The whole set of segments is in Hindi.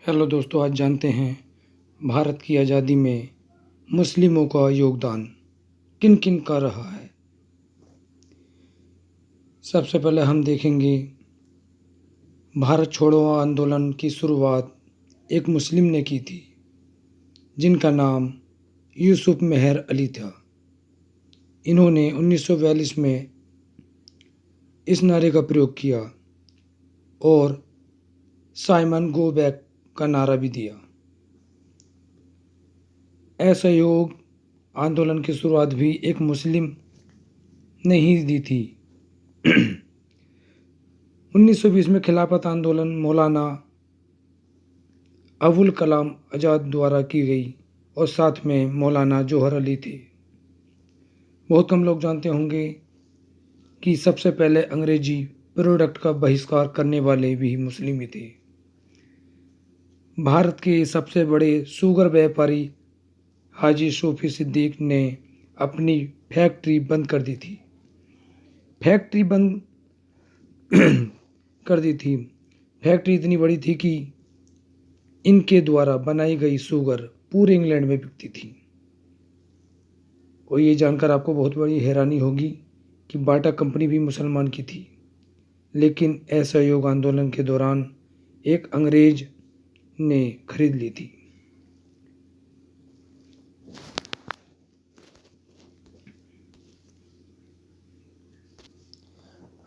हेलो दोस्तों, आज जानते हैं भारत की आज़ादी में मुस्लिमों का योगदान किन किन का रहा है। सबसे पहले हम देखेंगे भारत छोड़ो आंदोलन की शुरुआत एक मुस्लिम ने की थी जिनका नाम यूसुफ मेहर अली था। इन्होंने 1942 में इस नारे का प्रयोग किया और साइमन गो बैक का नारा भी दिया। असहयोग आंदोलन की शुरुआत भी एक मुस्लिम ने ही दी थी। 1920 में खिलाफत आंदोलन मौलाना अबुल कलाम आज़ाद द्वारा की गई और साथ में मौलाना जौहर अली थे। बहुत कम लोग जानते होंगे कि सबसे पहले अंग्रेजी प्रोडक्ट का बहिष्कार करने वाले भी मुस्लिम ही थे। भारत के सबसे बड़े शुगर व्यापारी हाजी सूफी सिद्दीक ने अपनी फैक्ट्री बंद कर दी थी। फैक्ट्री बंद कर दी थी। फैक्ट्री इतनी बड़ी थी कि इनके द्वारा बनाई गई शुगर पूरे इंग्लैंड में बिकती थी। और ये जानकर आपको बहुत बड़ी हैरानी होगी कि बाटा कंपनी भी मुसलमान की थी, लेकिन असहयोग आंदोलन के दौरान एक अंग्रेज ने खरीद ली थी।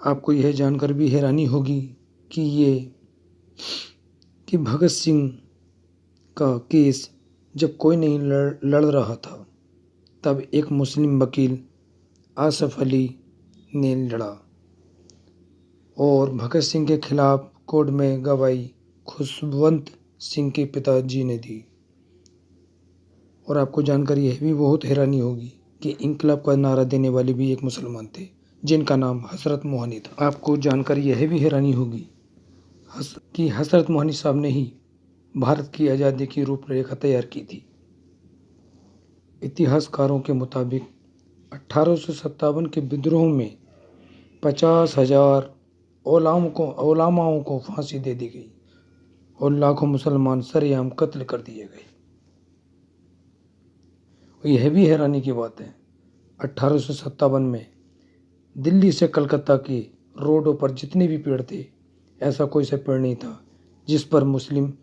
आपको यह जानकर भी हैरानी होगी कि भगत सिंह का केस जब कोई नहीं लड़ रहा था, तब एक मुस्लिम वकील आसफ अली ने लड़ा और भगत सिंह के खिलाफ कोर्ट में गवाही खुशवंत सिंह के पिताजी ने दी। और आपको जानकर यह भी बहुत हैरानी होगी कि इंकलाब का नारा देने वाले भी एक मुसलमान थे जिनका नाम हजरत मोहनी था। आपको जानकर यह भी हैरानी होगी कि हजरत मोहनी साहब ने ही भारत की आज़ादी की रूपरेखा तैयार की थी। इतिहासकारों के मुताबिक 1857 के विद्रोह में 50,000 ओलामाओं को फांसी दे दी गई और लाखों मुसलमान सरेआम कत्ल कर दिए गए। यह भी हैरानी की बात है, 1857 में दिल्ली से कलकत्ता के रोडों पर जितने भी पेड़ थे, ऐसा कोई सा पेड़ नहीं था जिस पर मुस्लिम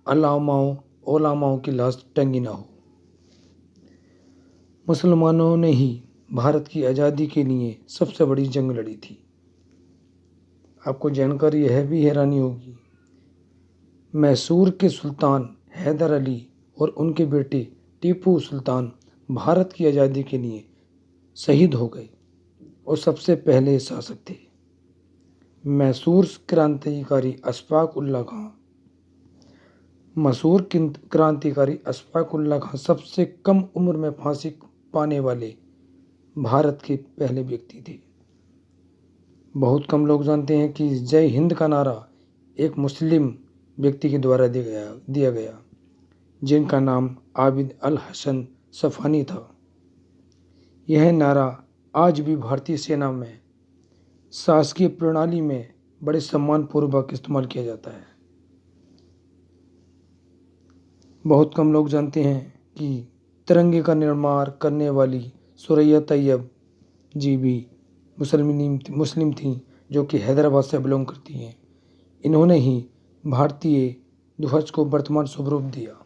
ओलामाओं की लाश टंगी ना हो। मुसलमानों ने ही भारत की आज़ादी के लिए सबसे बड़ी जंग लड़ी थी। आपको जानकर यह भी हैरानी होगी, मैसूर के सुल्तान हैदर अली और उनके बेटे टीपू सुल्तान भारत की आज़ादी के लिए शहीद हो गए और सबसे पहले शासक थे। मैसूर क्रांतिकारी अशफाक उल्लाह खां सबसे कम उम्र में फांसी पाने वाले भारत के पहले व्यक्ति थे। बहुत कम लोग जानते हैं कि जय हिंद का नारा एक मुस्लिम व्यक्ति के द्वारा दिया गया जिनका नाम आबिद अल हसन सफ़ानी था। यह नारा आज भी भारतीय सेना में शासकीय प्रणाली में बड़े सम्मानपूर्वक इस्तेमाल किया जाता है। बहुत कम लोग जानते हैं कि तिरंगे का निर्माण करने वाली सुरैया तैयब जी भी मुस्लिम थीं, जो कि हैदराबाद से बिलोंग करती हैं। इन्होंने ही भारतीय ध्वज को वर्तमान स्वरूप दिया।